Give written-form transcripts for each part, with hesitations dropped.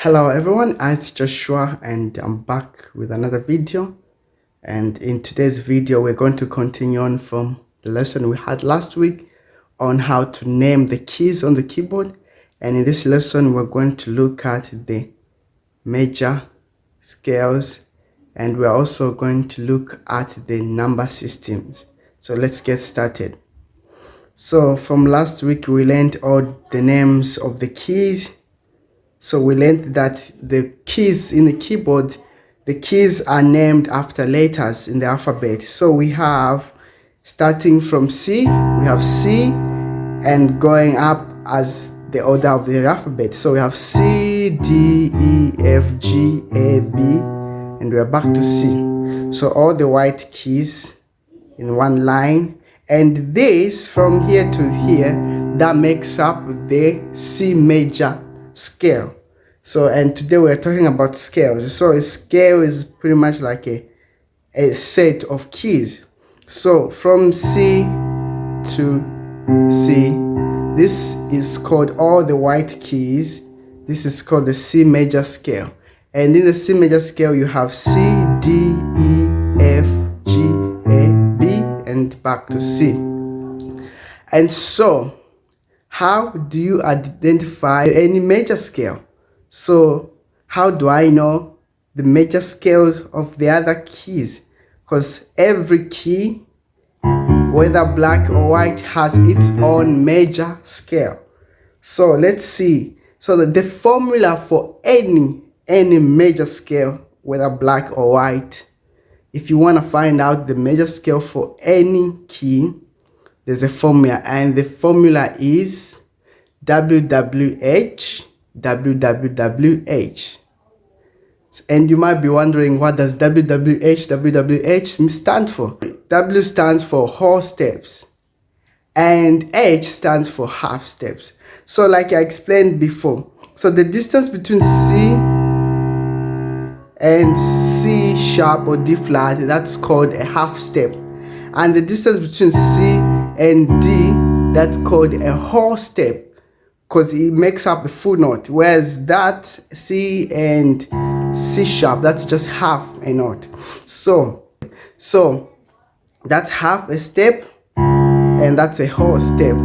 Hello everyone, it's Joshua and I'm back with another video. And in today's video we're going to continue on from the lesson we had last week on how to name the keys on the keyboard. And in this lesson we're going to look at the major scales, and we're also going to look at the number systems. So let's get started. So from last week we learned all the names of the keys. So we learned that the keys in the keyboard, the keys are named after letters in the alphabet. So we have, starting from C, we have C, and going up as the order of the alphabet. So we have C, D, E, F, G, A, B, and we're back to C. So all the white keys in one line. And this, from here to here, that makes up the C major scale. So, and today we're talking about scales. So a scale is pretty much like a set of keys. So from C to C, this is called all the white keys. This is called the C major scale. And in the C major scale you have C, D, E, F, G, A, B, and back to C. And so how do you identify any major scale? So how do I know the major scales of the other keys? Because every key, whether black or white, has its own major scale. So let's see. So the formula for any major scale, whether black or white, if you want to find out the major scale for any key, there's a formula, and the formula is WWH, WWHH. And you might be wondering, what does WWH stand for? W stands for whole steps and H stands for half steps. So like I explained before, so the distance between C and C sharp or D flat, that's called a half step. And the distance between C and D, that's called a whole step, because it makes up a full note, whereas that C and C sharp, that's just half a note. So that's half a step and that's a whole step.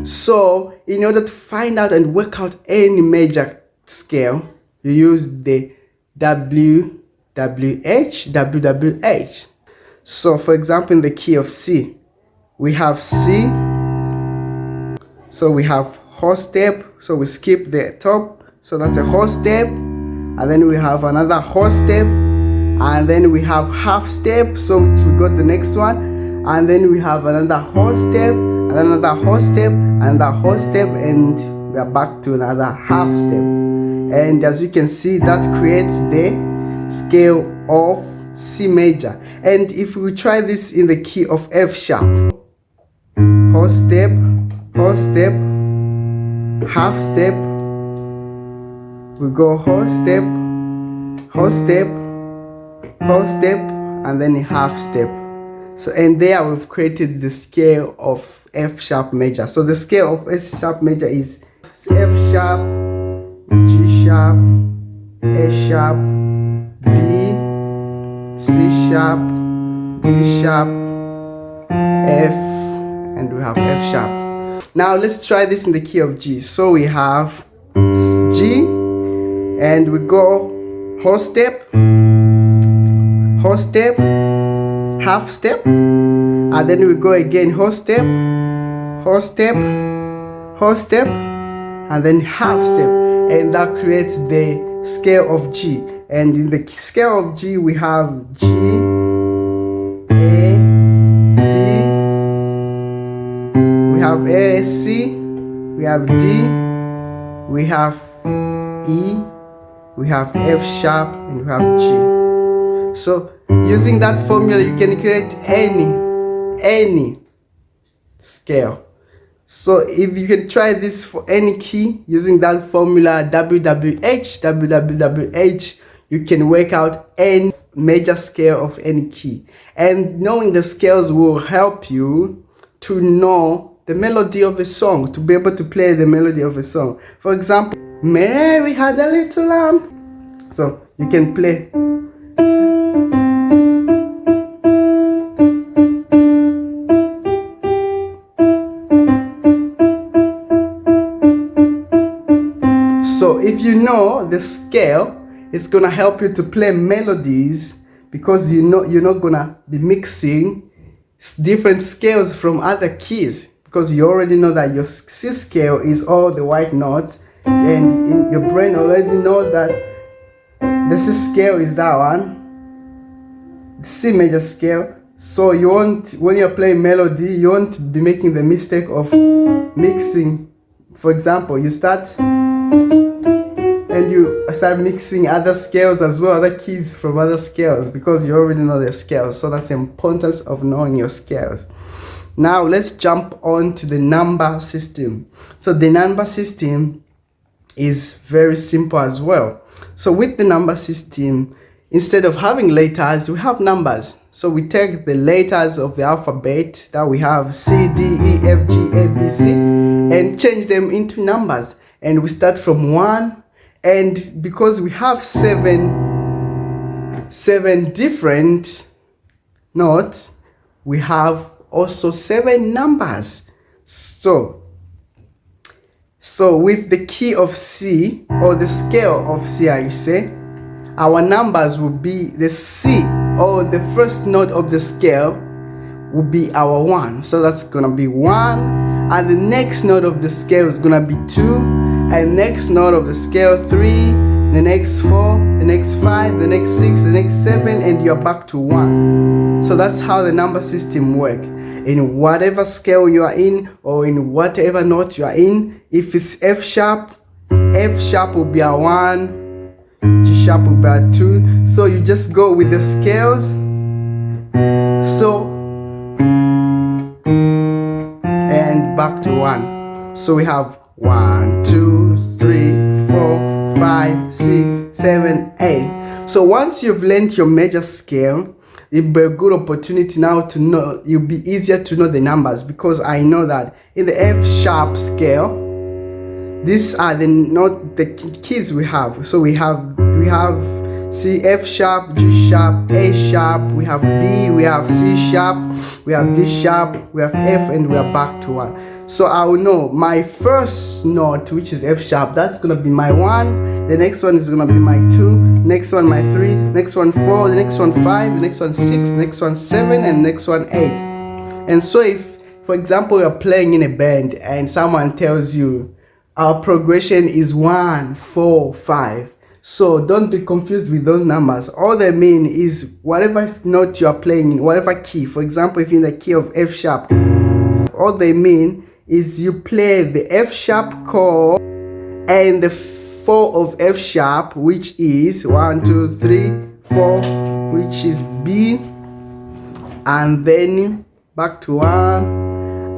So in order to find out and work out any major scale, you use the WWH. So for example, in the key of C, we have C, so we have whole step, so we skip the top, so that's a whole step, and then we have another whole step, and then we have half step, so we got the next one, and then we have another whole step, and another whole step, another whole step, and we are back to another half step. And as you can see, that creates the scale of C major. And if we try this in the key of F sharp, whole step, half step, we go whole step, and then a half step. So, and there we've created the scale of F sharp major. So the scale of F sharp major is F sharp, G sharp, A sharp, B, C sharp, D sharp, F, and we have F sharp. Now let's try this in the key of G. So we have G, and we go whole step, half step, and then we go again whole step, and then half step, and that creates the scale of G. And in the scale of G we have G, A, we have A, C, we have D, we have E, we have F sharp, and we have G. So using that formula you can create any scale. So if you can try this for any key using that formula WWH, you can work out any major scale of any key. And knowing the scales will help you to know the melody of a song, to be able to play the melody of a song. For example, Mary had a little lamb. So you can play. So if you know the scale, it's gonna help you to play melodies, because you know you're not gonna be mixing different scales from other keys, because you already know that your C scale is all the white notes, and your brain already knows that the C scale is that one, the C major scale. So you won't, when you're playing melody, you won't be making the mistake of mixing. For example, you start and you start mixing other scales as well, other keys from other scales, because you already know their scales. So that's the importance of knowing your scales. Now let's jump on to the number system. So the number system is very simple as well. So with the number system, instead of having letters, we have numbers. So we take the letters of the alphabet that we have, C, D, E, F, G, A, B, C, and change them into numbers. And we start from 1. And because we have seven different notes, we have also 7 numbers. So with the key of C, or the scale of C, I say, our numbers will be the C, or the first note of the scale will be our 1. So that's gonna be 1, and the next note of the scale is gonna be 2, and next note of the scale 3, the next 4, the next 5, the next 6, the next 7, and you're back to 1. So that's how the number system works. In whatever scale you are in, or in whatever note you are in, if it's F sharp will be a 1, G sharp will be a 2. So you just go with the scales. So, and back to 1. So we have 1, 2, 3, 4, 5, 6, 7, 8. So once you've learned your major scale, it'll be a good opportunity now to know, it'll be easier to know the numbers, because I know that in the F sharp scale, these are the keys we have. So we have C, F sharp, G sharp, A sharp, we have B, we have C sharp, we have D sharp, we have F, and we are back to 1. So I will know my first note, which is F sharp, that's gonna be my 1. The next one is gonna be my 2. Next one my 3. Next one 4. The next one 5. The next one 6. The next one 7, and next one 8. And so if, for example, you're playing in a band and someone tells you our progression is 1, 4, 5. So don't be confused with those numbers. All they mean is whatever note you're playing in, whatever key. For example, if you're in the key of F sharp, all they mean is you play the F sharp chord and the 4 of F sharp, which is 1, 2, 3, 4, which is B, and then back to 1,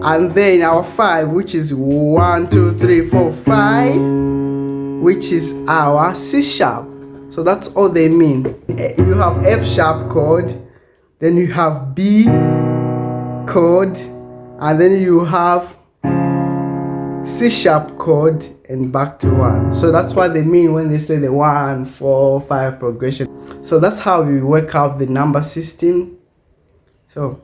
and then our 5, which is 1, 2, 3, 4, 5, which is our C sharp. So that's all they mean. You have F sharp chord, then you have B chord, and then you have C sharp chord, and back to 1. So that's what they mean when they say the 1, 4, 5 progression. So that's how we work out the number system. So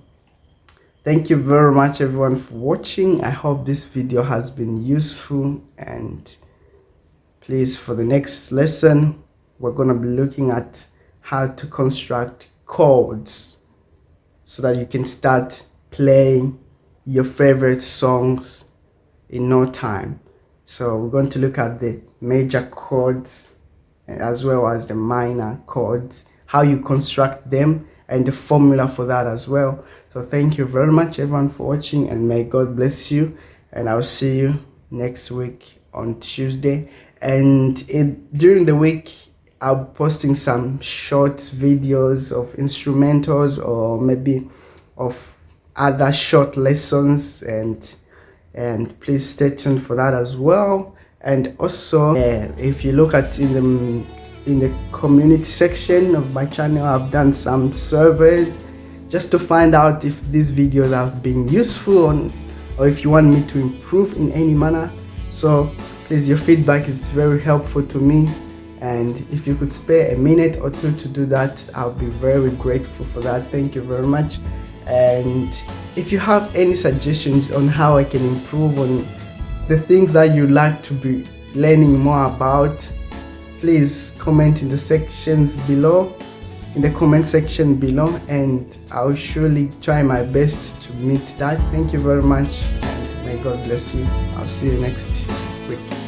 thank you very much everyone for watching. I hope this video has been useful, and please, for the next lesson we're going to be looking at how to construct chords so that you can start playing your favorite songs in no time. So we're going to look at the major chords as well as the minor chords, how you construct them, and the formula for that as well. So thank you very much everyone for watching, and may God bless you, and I'll see you next week on Tuesday. And during the week I'll be posting some short videos of instrumentals, or maybe of other short lessons, and please stay tuned for that as well. And also if you look at in the community section of my channel, I've done some surveys just to find out if these videos have been useful, or if you want me to improve in any manner. So Please, your feedback is very helpful to me, and if you could spare a minute or two to do that, I'll be very grateful for that. Thank you very much. And if you have any suggestions on how I can improve on the things that you like to be learning more about, please comment in the sections below, in the comment section below, and I'll surely try my best to meet that. Thank you very much, and may God bless you. I'll see you next week.